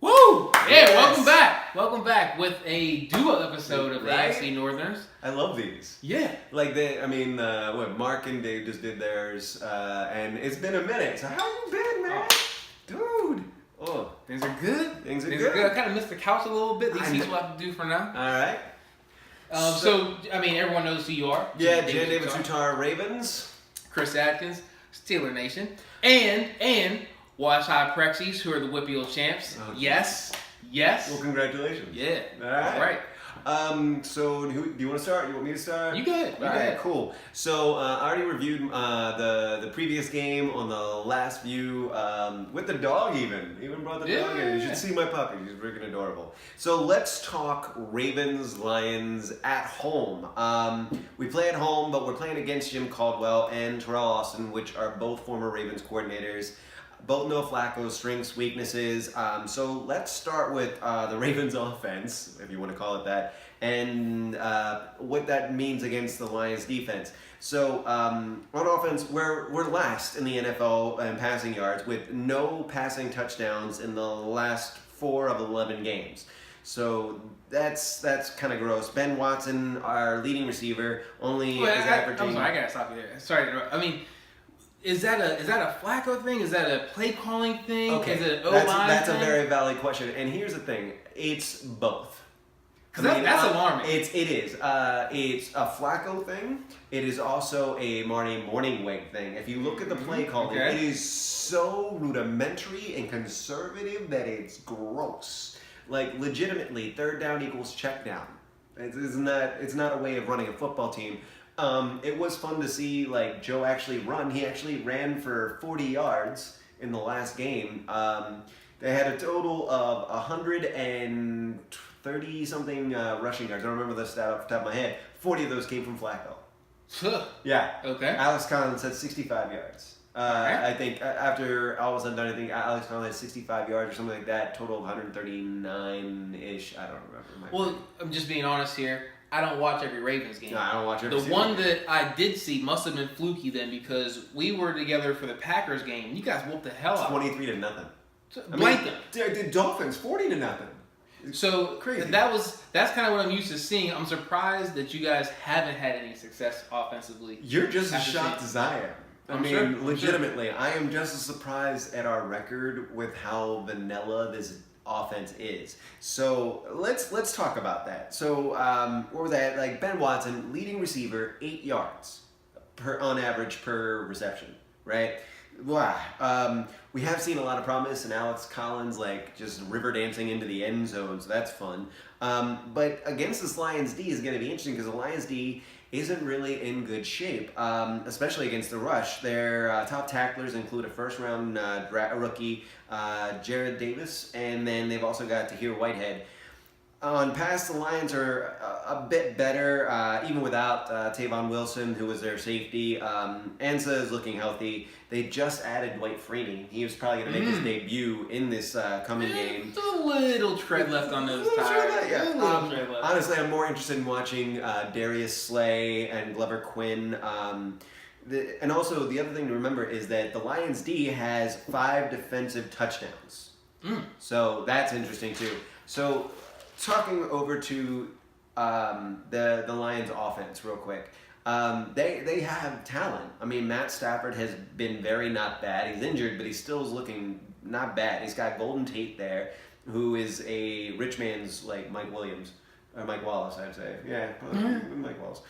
Woo! Yeah, Yes. Welcome back with a duo episode of the Right? AFC Northerners. I love these. Yeah. Like Marc and Dave just did theirs, and it's been a minute. So how you been, man? Dude. Oh, Things are good. Things are good. I kind of missed the couch a little bit. These I seats know. will have to do for now. all right. Everyone knows who you are. Yeah, Jan Jan David Sutar, Ravens. Chris Atkins, Steeler Nation. And Wash High Prexies, who are the Whippy Old champs. Oh, Yes. Well, congratulations. Yeah. All right. All So do you want to start? You want me to start? You good. All right, cool. So I already reviewed the previous game on the last view with the dog even brought the dog in. You should see my puppy. He's freaking adorable. So let's talk Ravens Lions at home. We play at home, but we're playing against Jim Caldwell and Terrell Austin, which are both former Ravens coordinators. Both know Flacco's strengths, weaknesses. So let's start with the Ravens offense, if you want to call it that, and what that means against the Lions defense. So on offense, we're last in the NFL in passing yards with no passing touchdowns in the last 4 of 11 games. So that's kind of gross. Ben Watson, our leading receiver, only is averaging. I'm sorry, I gotta stop you there. Sorry to interrupt. I mean, is that a Flacco thing? Is that a play calling thing? Okay, Is it an O-line that's thing? a very valid question. And here's the thing: it's both. That's alarming. It is. It's a Flacco thing. It is also a Marty Morningweg thing. If you look at the play calling, Okay. it is so rudimentary and conservative that it's gross. Like legitimately, third down equals check down. It's not a way of running a football team. It was fun to see like Joe actually run. He actually ran for 40 yards in the last game. They had a total of 130 something rushing yards. I don't remember the stat off the top of my head. 40 of those came from Flacco. Yeah. Okay. Alex Collins had 65 yards. I think after all was said and done, I think Alex Collins had 65 yards or something like that. Total of 139-ish. I don't remember. Well, I'm just being honest here. I don't watch every Ravens game. No, I don't watch every The single one game. that I did see must have been fluky then because we were together for the Packers game. You guys whooped the hell out. 23-0. Blank them. The Dolphins 40-0. So Crazy. that's kind of what I'm used to seeing. I'm surprised that you guys haven't had any success offensively. You're just as After shocked as I am. I'm sure. Legitimately, I am just as surprised at our record with how vanilla this offense is. So let's talk about that. So what was that? Like Ben Watson, leading receiver, 8 yards on average per reception, right? Wow. We have seen a lot of promise, and Alex Collins like just river dancing into the end zone, so that's fun. But against this Lions D is going to be interesting because the Lions D isn't really in good shape, especially against the rush. Their top tacklers include a first-round rookie, Jared Davis, and then they've also got Tahir Whitehead. On pass, the Lions are a bit better, even without Tavon Wilson, who was their safety. Ansa is looking healthy. They just added Dwight Freeney. He was probably going to make his debut in this coming game. Just a little tread left on those tires. Yeah. A little tread left. Honestly, I'm more interested in watching Darius Slay and Glover Quinn. And also, the other thing to remember is that the Lions D has 5 defensive touchdowns. So that's interesting too. So talking over to the Lions offense real quick. They have talent. I mean, Matt Stafford has been very not bad. He's injured, but he still is looking not bad. He's got Golden Tate there, who is a rich man's like Mike Williams or Mike Wallace, I'd say. Yeah, Mike Wallace.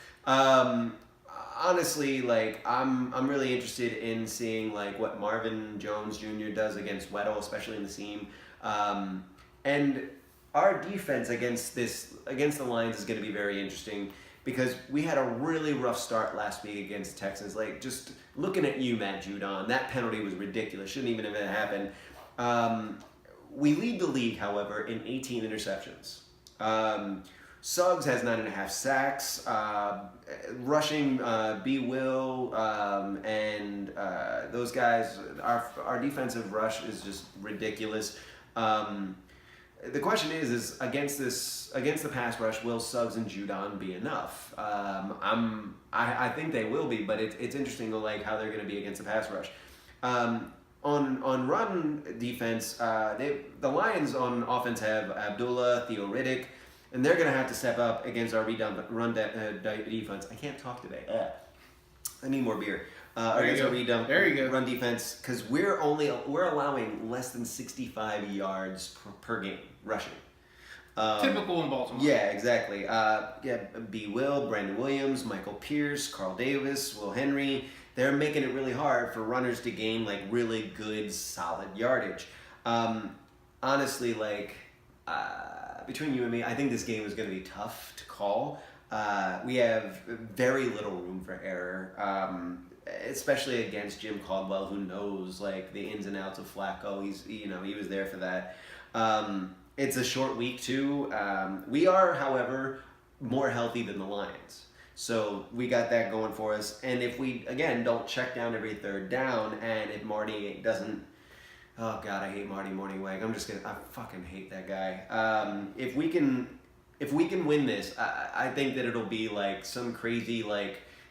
Honestly, like I'm really interested in seeing like what Marvin Jones Jr. does against Weddle, especially in the seam, and our defense against the Lions is going to be very interesting because we had a really rough start last week against the Texans. Like just looking at you, Matt Judon, that penalty was ridiculous. Shouldn't even have happened. We lead the league, however, in 18 interceptions. Suggs has 9.5 sacks. Rushing B. Will and those guys. Our defensive rush is just ridiculous. The question is against the pass rush, will Suggs and Judon be enough? I think they will be, but it's interesting to like how they're going to be against the pass rush. on run defense, the Lions on offense have Abdullah, Theo Riddick, and they're going to have to step up against our run defense. I can't talk today. I need more beer. Against our run defense, because we're allowing less than 65 yards per game rushing. Typical in Baltimore. Yeah, exactly. B. Will, Brandon Williams, Michael Pierce, Carl Davis, Will Henry. They're making it really hard for runners to gain like really good, solid yardage. Honestly, between you and me, I think this game is going to be tough to call. We have very little room for error, especially against Jim Caldwell, who knows like the ins and outs of Flacco. He was there for that. It's a short week too. We are, however, more healthy than the Lions. So we got that going for us. And if we, again, don't check down every third down, and if Marty doesn't, oh God, I hate Marty Morningweg. I fucking hate that guy. If we can win this, I think that it'll be like some crazy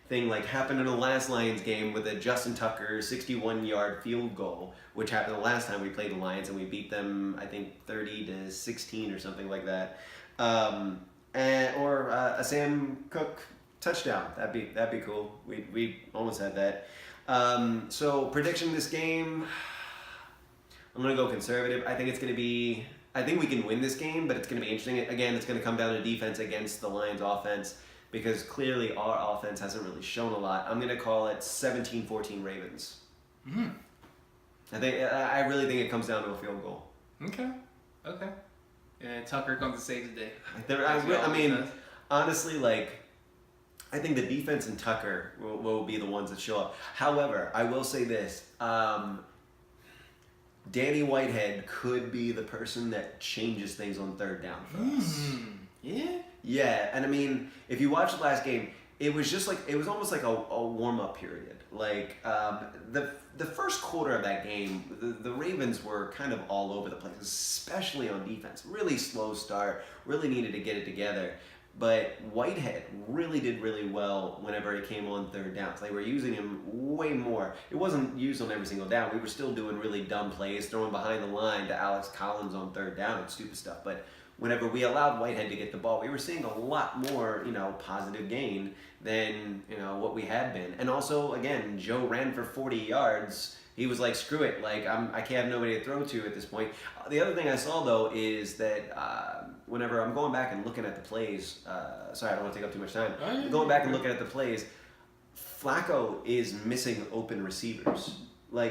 thing like happened in the last Lions game with a Justin Tucker 61-yard field goal, which happened the last time we played the Lions, and we beat them, I think 30-16 or something like that. Or a Sam Cook touchdown. That'd be cool. We almost had that. So prediction this game, I'm gonna go conservative. I think we can win this game, but it's gonna be interesting. Again, it's gonna come down to defense against the Lions offense, because clearly our offense hasn't really shown a lot. I'm gonna call it 17-14 Ravens. Mm-hmm. I really think it comes down to a field goal. Okay. And Tucker comes to save the day. Honestly, I think the defense and Tucker will be the ones that show up. However, I will say this. Danny Whitehead could be the person that changes things on third down for us. Yeah? Yeah, and I mean, if you watch the last game, it was almost like a warm-up period. The first quarter of that game, the Ravens were kind of all over the place, especially on defense. Really slow start, really needed to get it together. But Whitehead really did really well whenever it came on third downs. They were using him way more. It wasn't used on every single down. We were still doing really dumb plays, throwing behind the line to Alex Collins on third down and stupid stuff. But whenever we allowed Whitehead to get the ball, we were seeing a lot more, positive gain than, what we had been. And also, again, Joe ran for 40 yards. He was like, screw it. I can't have nobody to throw to at this point. The other thing I saw, though, is that whenever I'm going back and looking at the plays, sorry, I don't want to take up too much time. Going back and looking at the plays, Flacco is missing open receivers.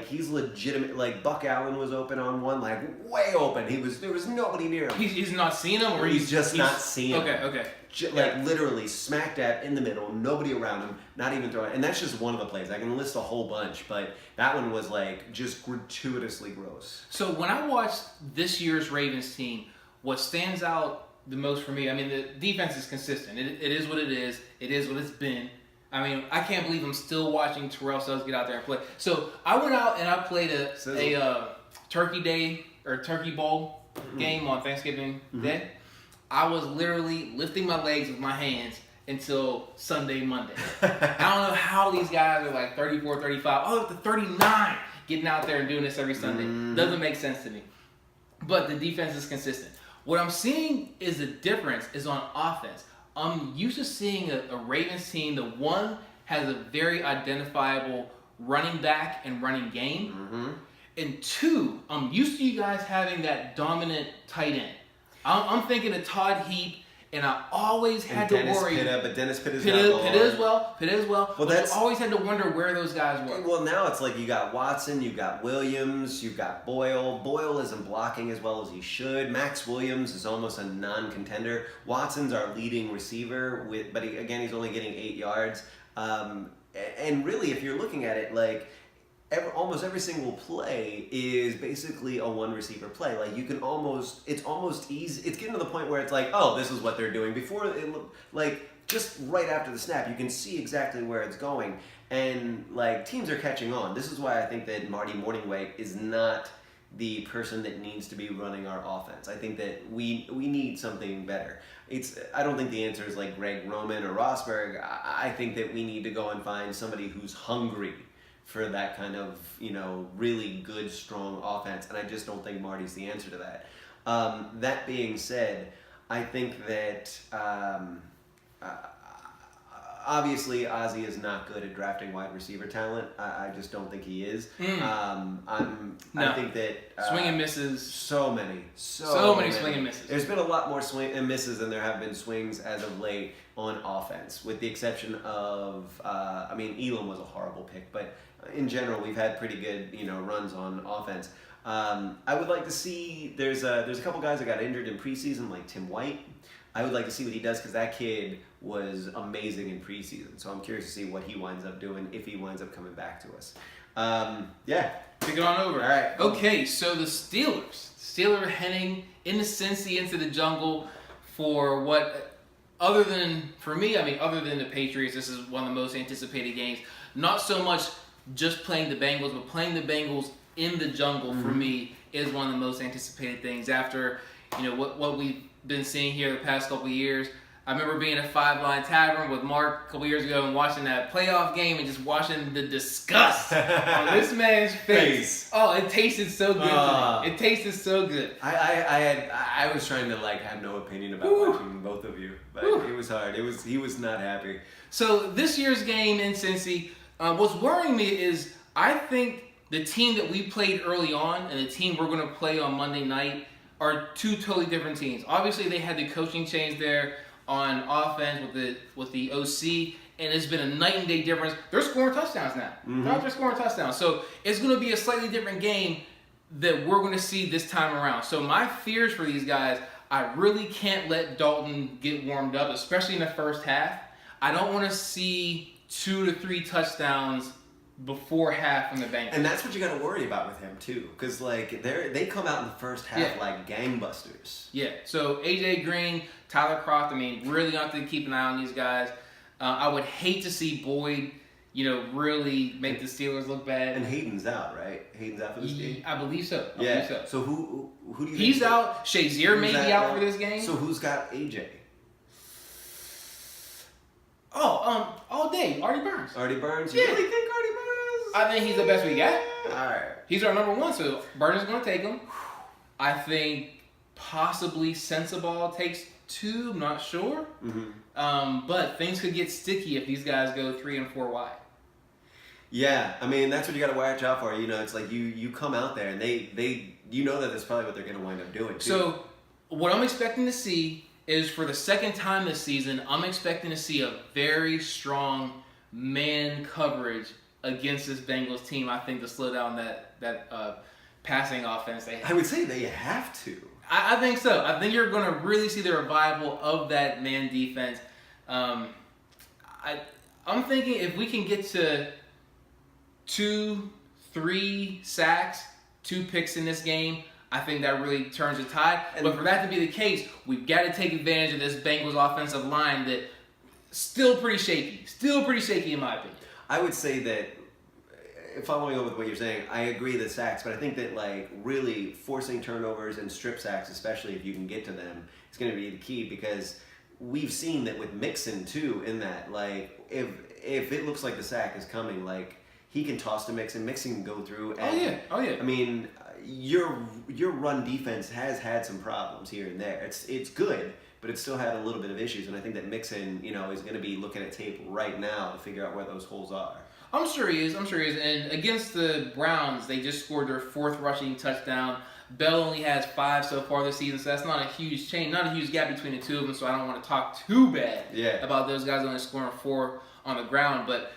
He's legitimate. Buck Allen was open on one, way open. There was nobody near him. He's not seeing him, or he's just not seeing him. Okay. Literally smack dab in the middle, nobody around him, not even throwing. And that's just one of the plays. I can list a whole bunch, but that one was just gratuitously gross. So when I watched this year's Ravens team, what stands out the most for me, the defense is consistent. It is what it is. It is what it's been. I can't believe I'm still watching Terrell Suggs get out there and play. So I went out and I played a Turkey Day or Turkey Bowl game on Thanksgiving Day. I was literally lifting my legs with my hands until Sunday, Monday. I don't know how these guys are 34, 35, up to 39, getting out there and doing this every Sunday. Doesn't make sense to me. But the defense is consistent. What I'm seeing is the difference is on offense. I'm used to seeing a Ravens team. The one has a very identifiable running back and running game. And two, I'm used to you guys having that dominant tight end. I'm thinking of Todd Heap, and I always had to worry. But Dennis Pitt is Pitt as well. Well, I always had to wonder where those guys were. Well, now it's you got Watson, you got Williams, you got Boyle. Boyle isn't blocking as well as he should. Max Williams is almost a non-contender. Watson's our leading receiver, but he's only getting 8 yards. And really, if you're looking at it, almost every single play is basically a one receiver play. It's almost easy. It's getting to the point where it's this is what they're doing. Before it looked just right after the snap, you can see exactly where it's going. And teams are catching on. This is why I think that Marty Morningweg is not the person that needs to be running our offense. I think that we need something better. I don't think the answer is Greg Roman or Rosberg. I think that we need to go and find somebody who's hungry for that kind of, really good, strong offense. And I just don't think Marty's the answer to that. That being said, I think that obviously Ozzie is not good at drafting wide receiver talent. I just don't think he is. I think that swing and misses. So many swing and misses. There's been a lot more swing and misses than there have been swings as of late on offense, with the exception of Elam was a horrible pick, but in general we've had pretty good runs on offense. I would like to see there's a couple guys that got injured in preseason, like Tim White. I would like to see what he does, because that kid was amazing in preseason. So I'm curious to see what he winds up doing, if he winds up coming back to us. Pick it on over. All right. Okay, so the Steelers heading into Cincy, into the jungle for what, other than the Patriots, this is one of the most anticipated games. Not so much just playing the Bengals, but playing the Bengals in the jungle for me is one of the most anticipated things. After what we've been seeing here the past couple of years. I remember being at Five Line Tavern with Mark a couple years ago and watching that playoff game and just watching the disgust on this man's face. Oh, it tasted so good to me. It tasted so good. I was trying to have no opinion about watching both of you, but it was hard. He was not happy. So this year's game in Cincy, what's worrying me is I think the team that we played early on and the team we're going to play on Monday night are two totally different teams. Obviously, they had the coaching change there on offense with the OC, and it's been a night and day difference. They're scoring touchdowns now. They're scoring touchdowns. So it's going to be a slightly different game that we're going to see this time around. So my fears for these guys, I really can't let Dalton get warmed up, especially in the first half. I don't want to see 2 to 3 touchdowns before half in the Bengals. And that's what you got to worry about with him too, because they come out in the first half like gangbusters. Yeah. So AJ Green, Tyler Kroft, really have to keep an eye on these guys. I would hate to see Boyd, really make the Steelers look bad. And Hayden's out, right? Hayden's out for this game. I believe so. So who do you? He's think out. Shazier may be out for this game. So who's got AJ? All day, Artie Burns. Artie Burns? You really think Artie Burns? I think he's the best we got. All right. He's our number one, so Burns is going to take him. I think possibly Sensabaugh takes 2. I'm not sure. But things could get sticky if these guys go 3 and 4 wide. Yeah, that's what you got to watch out for. It's like you come out there and they that that's probably what they're going to wind up doing too. So what I'm expecting to see is, for the second time this season, I'm expecting to see a very strong man coverage against this Bengals team. I think to slow down that passing offense they have. I would say they have to. I think so. I think you're going to really see the revival of that man defense. I'm thinking if we can get to 2-3 sacks, 2 picks in this game, I think that really turns the tide. But for that to be the case, we've got to take advantage of this Bengals offensive line that still pretty shaky. Still pretty shaky in my opinion. I would say that, following up with what you're saying, I agree the sacks, but I think that really forcing turnovers and strip sacks, especially if you can get to them, is going to be the key, because we've seen that with Mixon too, in that if it looks like the sack is coming, he can toss to Mixon can go through. And, Oh yeah. Your run defense has had some problems here and there. It's good, but it's still had a little bit of issues, and I think that Mixon, is going to be looking at tape right now to figure out where those holes are. I'm sure he is. And against the Browns, they just scored their 4th rushing touchdown. Bell only has 5 so far this season, so that's not a huge change, not a huge gap between the two of them. So I don't want to talk too bad about those guys only scoring 4 on the ground. But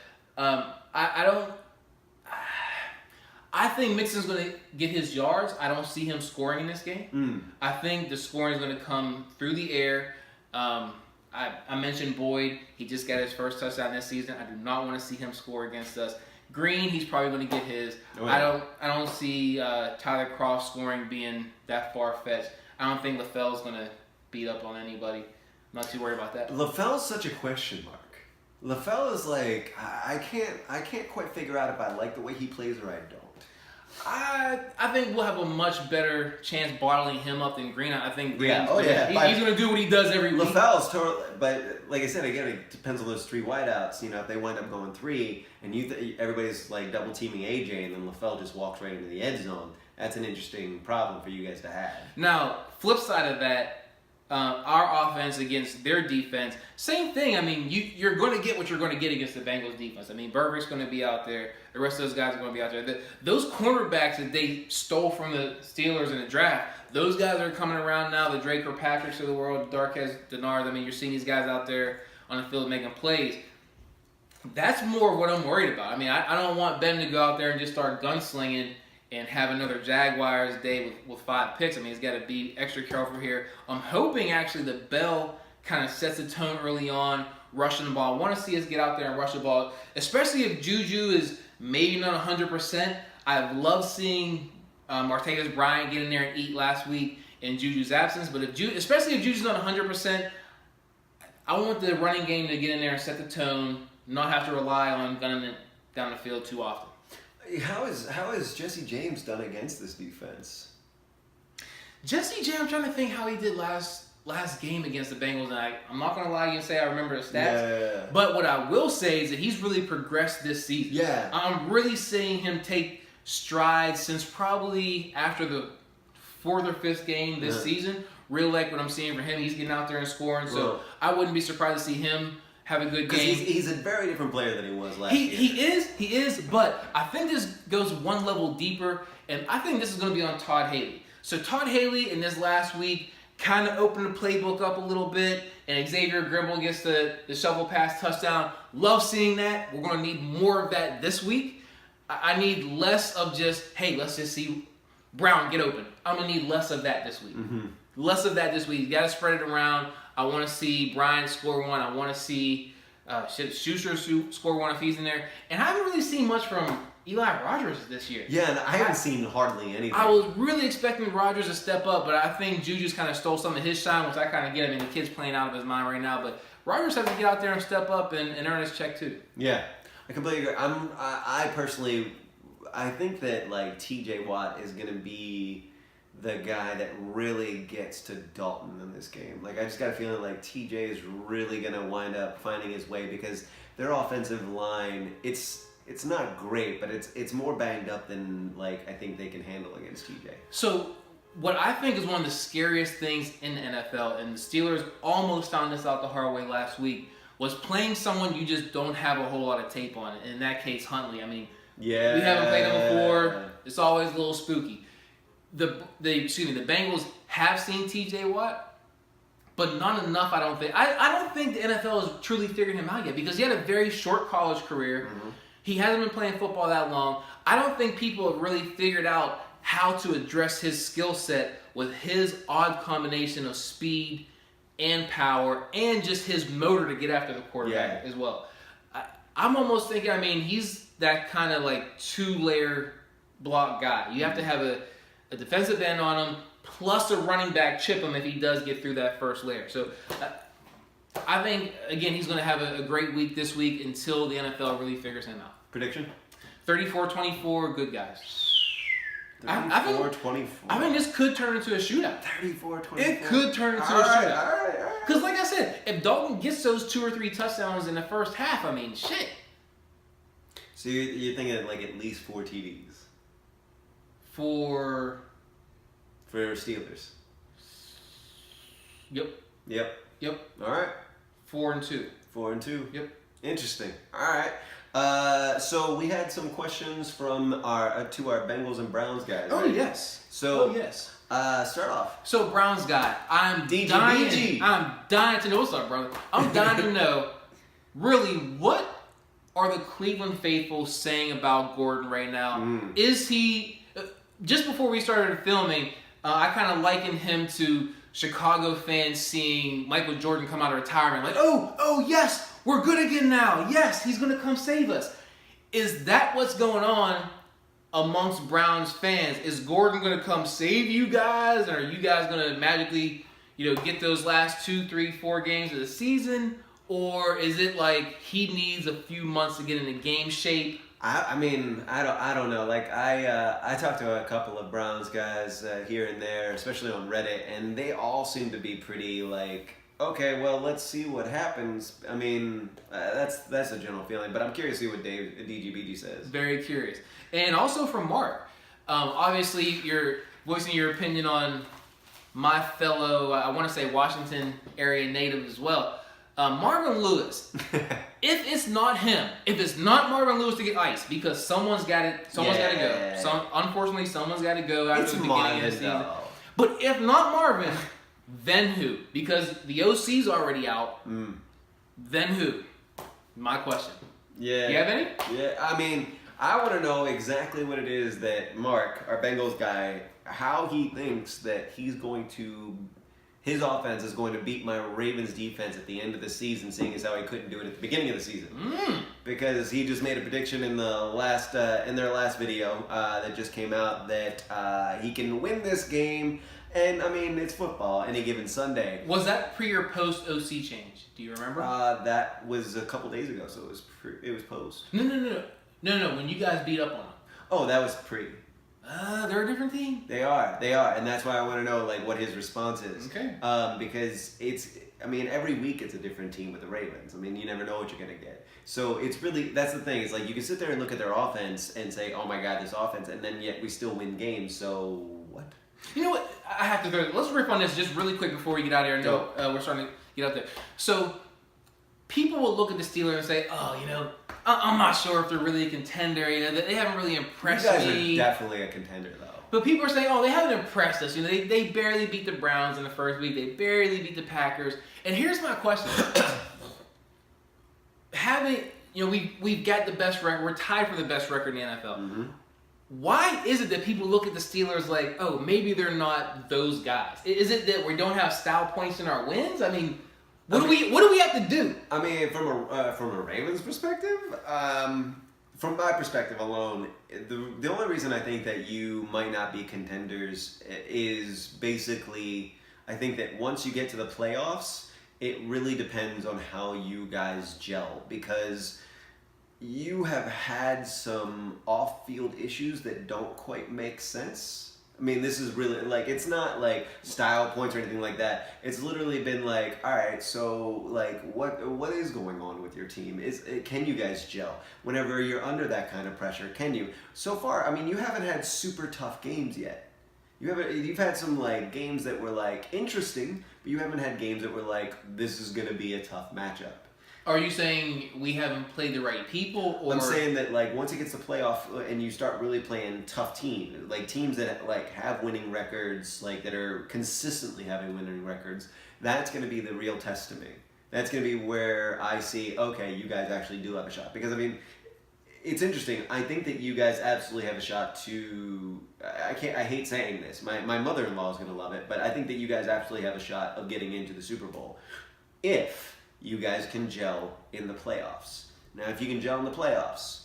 I think Mixon's going to get his yards. I don't see him scoring in this game. I think the scoring is going to come through the air. I mentioned Boyd. He just got his first touchdown this season. I do not want to see him score against us. Green, he's probably going to get his. I don't see Tyler Kroft scoring being that far-fetched. I don't think LaFell's going to beat up on anybody. I'm not too worried about that. LaFell's such a question mark. LaFell is I can't quite figure out if I like the way he plays or I don't. I think we'll have a much better chance bottling him up than Green. I think Green, Yeah. Oh, yeah. he's going to do what he does every week. LaFell's totally, but like I said, again, it depends on those three wideouts. You know, if they wind up going three and everybody's like double teaming AJ and then LaFell just walks right into the end zone, that's an interesting problem for you guys to have. Now, flip side of that, our offense against their defense, same thing. I mean, you're going to get what you're going to get against the Bengals defense. I mean, Burberry's going to be out there. The rest of those guys are going to be out there. Those cornerbacks that they stole from the Steelers in the draft, those guys are coming around now. The Drake Kirkpatricks of the world, Darquez Denard. I mean, you're seeing these guys out there on the field making plays. That's more what I'm worried about. I mean, I don't want Ben to go out there and just start gunslinging and have another Jaguars day with 5 picks. I mean, he's got to be extra careful here. I'm hoping, actually, that Bell kind of sets the tone early on, rushing the ball. I want to see us get out there and rush the ball, especially if Juju is maybe not 100%. I love seeing Martavis Bryant get in there and eat last week in Juju's absence. But especially if Juju's not 100%, I want the running game to get in there and set the tone, not have to rely on gunning it down the field too often. How is Jesse James done against this defense? Jesse James, I'm trying to think how he did last game against the Bengals, and I'm not going to lie to you and say I remember the stats. Yeah. But what I will say is that he's really progressed this season. Yeah. I'm really seeing him take strides since probably after the 4th or 5th game this season. Really like what I'm seeing for him. He's getting out there and scoring, so I wouldn't be surprised to see him have a good game. He's a very different player than he was last year. He is, but I think this goes one level deeper, and I think this is going to be on Todd Haley. So Todd Haley in this last week kind of opened the playbook up a little bit, and Xavier Grimble gets the shovel pass touchdown. Love seeing that. We're going to need more of that this week. I need less of just, hey, let's just see Brown get open. I'm going to need less of that this week. Mm-hmm. Less of that this week. You got to spread it around. I want to see Brian score one. I want to see Schuster score one if he's in there. And I haven't really seen much from Eli Rogers this year. Yeah, and I haven't seen hardly anything. I was really expecting Rogers to step up, but I think Juju's kind of stole some of his shine, which I kind of get. I mean, the kid's playing out of his mind right now, but Rogers has to get out there and step up and earn his check too. Yeah, I completely agree. I personally, I think that like T.J. Watt is going to be the guy that really gets to Dalton in this game. Like, I just got a feeling like TJ is really going to wind up finding his way because their offensive line, it's not great, but it's more banged up than like I think they can handle against TJ. So what I think is one of the scariest things in the NFL, and the Steelers almost found this out the hard way last week, was playing someone you just don't have a whole lot of tape on. In that case, Huntley. I mean, we haven't played him before. It's always a little spooky. The Bengals have seen T.J. Watt, but not enough, I don't think. I don't think the NFL has truly figured him out yet because he had a very short college career. Mm-hmm. He hasn't been playing football that long. I don't think people have really figured out how to address his skill set with his odd combination of speed and power and just his motor to get after the quarterback as well. I'm almost thinking, I mean, he's that kind of like 2-layer block guy. You have to have a defensive end on him, plus a running back chip him if he does get through that first layer. So I think, again, he's going to have a great week this week until the NFL really figures him out. Prediction? 34-24, good guys. 34-24. I think this could turn into a shootout. 34-24. It could turn into a shootout. All right. Because like I said, if Dalton gets those 2 or 3 touchdowns in the first half, I mean, shit. So you're thinking like at least 4 TDs? For Steelers. Yep. All right. 4-2. 4-2. Yep. Interesting. All right. So we had some questions from our Bengals and Browns guys. Oh right? yes. So yes. Start off. So Browns guy, I'm DGBG. dying to know what's up, brother. I'm dying to know, really, what are the Cleveland faithful saying about Gordon right now? Is he? Just before we started filming, I kind of likened him to Chicago fans seeing Michael Jordan come out of retirement. Like, oh yes, we're good again now. Yes, he's going to come save us. Is that what's going on amongst Browns fans? Is Gordon going to come save you guys? Or are you guys going to magically, get those last 2, 3, 4 games of the season? Or is it like he needs a few months to get into game shape I mean, I don't know. Like I talked to a couple of Browns guys here and there, especially on Reddit, and they all seem to be pretty like, okay, well, let's see what happens. I mean, that's a general feeling, but I'm curious to see what DGBG says. Very curious. And also from Mark, obviously you're voicing your opinion on my fellow, I want to say Washington area native as well, Marvin Lewis. If it's not him, if it's not Marvin Lewis to get iced, because someone's got to go. Unfortunately, someone's got to go after the beginning of the season. Though. But if not Marvin, then who? Because the OC's already out. Then who? My question. Yeah. You have any? Yeah. I mean, I want to know exactly what it is that Mark, our Bengals guy, how he thinks that his offense is going to beat my Ravens defense at the end of the season, seeing as how he couldn't do it at the beginning of the season. Because he just made a prediction in the last in their last video that just came out that he can win this game. And I mean, it's football any given Sunday. Was that pre or post OC change? Do you remember? That was a couple days ago, so it was post. No. When you guys beat up on them. Oh, that was pre. They're a different team. They are, and that's why I want to know like what his response is. Okay. Because every week it's a different team with the Ravens. I mean, you never know what you're gonna get. So it's really, that's the thing. It's like you can sit there and look at their offense and say, oh my God, this offense, and then yet we still win games. So what? You know what? I have to let's riff on this just really quick before we get out of here. And we're starting to get out there. So people will look at the Steelers and say, oh, I'm not sure if they're really a contender. They haven't really impressed me. You guys are definitely a contender, though. But people are saying, oh, they haven't impressed us. They barely beat the Browns in the first week. They barely beat the Packers. And here's my question. We've got the best record. We're tied for the best record in the NFL. Mm-hmm. Why is it that people look at the Steelers like, oh, maybe they're not those guys? Is it that we don't have style points in our wins? I mean, what do we have to do? I mean, from a Ravens perspective, from my perspective alone, the only reason I think that you might not be contenders is basically, I think that once you get to the playoffs, it really depends on how you guys gel, because you have had some off-field issues that don't quite make sense. I mean, this is really, like, it's not like style points or anything like that. It's literally been like, all right, so, like, what is going on with your team? Can you guys gel? Whenever you're under that kind of pressure, can you? So far, I mean, you haven't had super tough games yet. You've had some, like, games that were, like, interesting, but you haven't had games that were like, this is going to be a tough matchup. Are you saying we haven't played the right people? Or? I'm saying that, like, once it gets to playoff and you start really playing tough teams, like teams that like have winning records, like that are consistently having winning records, that's going to be the real test to me. That's going to be where I see, okay, you guys actually do have a shot. Because I mean, it's interesting. I think that you guys absolutely have a shot to. I hate saying this. My mother-in-law is going to love it, but I think that you guys absolutely have a shot of getting into the Super Bowl if you guys can gel in the playoffs. Now, if you can gel in the playoffs,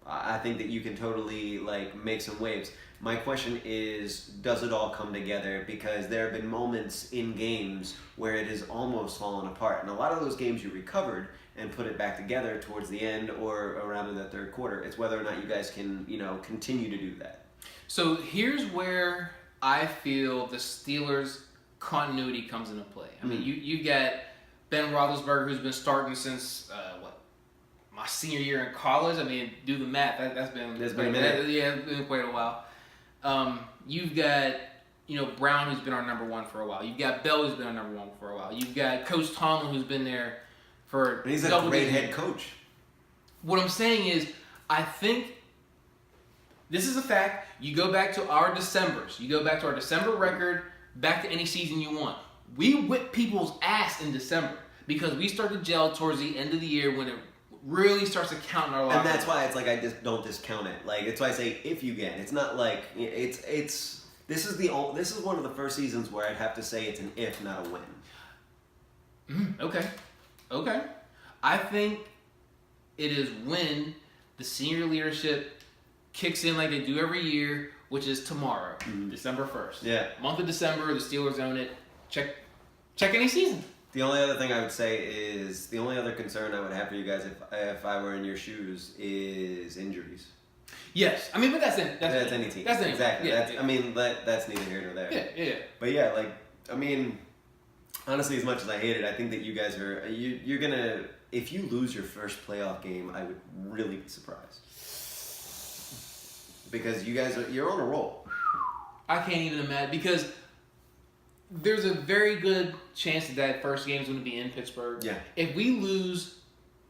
I think that you can totally like make some waves. My question is, does it all come together? Because there have been moments in games where it has almost fallen apart. And a lot of those games you recovered and put it back together towards the end or around in the third quarter. It's whether or not you guys can, continue to do that. So here's where I feel the Steelers' continuity comes into play. I mean, you get Ben Roethlisberger, who's been starting since my senior year in college. I mean, do the math. That's been a minute. It's been quite a while. You've got Brown, who's been our number one for a while. You've got Bell, who's been our number one for a while. You've got Coach Tomlin, who's been there for. And he's a great head coach. What I'm saying is, I think this is a fact. You go back to our Decembers. You go back to our December record. Back to any season you want. We whip people's ass in December because we start to gel towards the end of the year when it really starts to count in our life. And that's why it's like I just don't discount it. Like it's why I say if you can. It's not like this is one of the first seasons where I'd have to say it's an if, not a win. Okay. I think it is when the senior leadership kicks in like they do every year, which is tomorrow, December 1st. Yeah. Month of December, the Steelers own it. Check any season. The only other thing I would say is the only other concern I would have for you guys if I were in your shoes is injuries. Yes, I mean, but that's any team. That's any exactly. Yeah, I mean, that's neither here nor there. Yeah. But yeah, like I mean, honestly, as much as I hate it, I think that you guys are you're gonna if you lose your first playoff game, I would really be surprised because you're on a roll. I can't even imagine because there's a very good chance that first game is going to be in Pittsburgh. Yeah. If we lose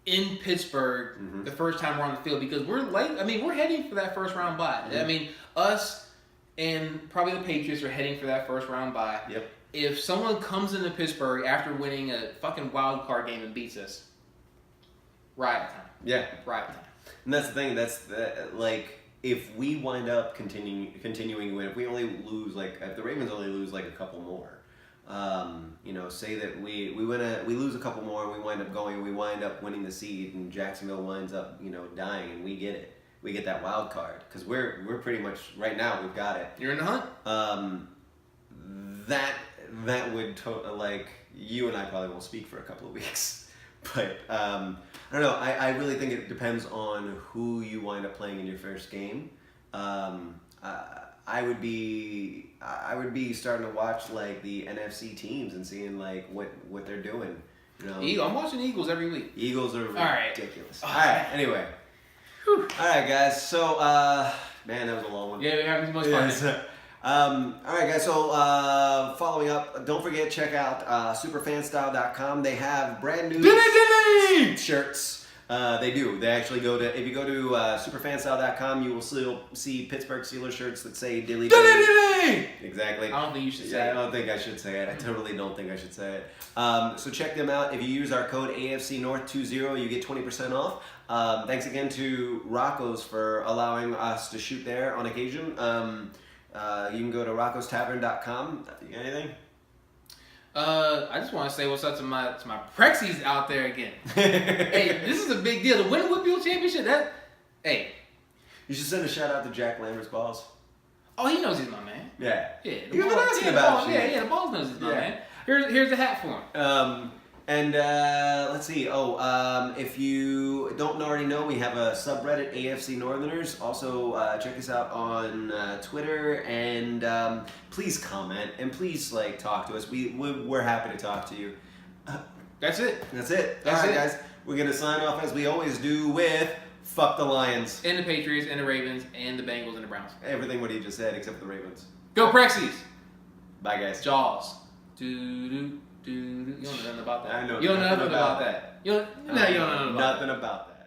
in Pittsburgh the first time we're on the field, because we're late. I mean, we're heading for that first round bye. I mean, us and probably the Patriots are heading for that first round bye. Yep. If someone comes into Pittsburgh after winning a fucking wild card game and beats us, riot time. Yeah. Riot time. And that's the thing. Like if we wind up continuing to win, if we only lose if the Ravens only lose like a couple more. Say that we lose a couple more and we wind up winning the seed and Jacksonville winds up, dying and we get it. We get that wild card because we're pretty much right now we've got it. You're in the hunt. That would you and I probably won't speak for a couple of weeks, but I don't know. I really think it depends on who you wind up playing in your first game. I would be starting to watch the NFC teams and seeing what they're doing. I'm watching Eagles every week. Eagles are ridiculous. All right. All right. Anyway. Whew. All right, guys. So, man, that was a long one. Yeah, we're having too much fun. All right, guys. So, following up, don't forget check out superfanstyle.com. They have brand new shirts. They do. They actually if you go to superfanstyle.com, you will still see Pittsburgh Steelers shirts that say Dilly Dilly. Exactly. I don't think you should say it. I don't think I should say it. I totally don't think I should say it. So check them out. If you use our code AFC North 20, you get 20% off. Thanks again to Rocco's for allowing us to shoot there on occasion. You can go to roccostavern.com. You got anything? I just want to say what's up to my Prexies out there again. Hey, this is a big deal. To win a Whitfield Championship, You should send a shout out to Jack Lambert's balls. Oh, he knows he's my man. Yeah. You've been asking about you. Yeah, the balls knows he's my man. Here's the hat for him. And let's see. If you don't already know, we have a subreddit, AFC Northerners. Also, check us out on Twitter, and please comment and please talk to us. We're happy to talk to you. That's it. All right, guys. We're gonna sign off as we always do with fuck the Lions and the Patriots and the Ravens and the Bengals and the Browns. Everything what he just said except for the Ravens. Go Prexies. Bye, guys. Jaws. You don't know nothing about that. I know you don't know nothing about that. You don't know nothing about that.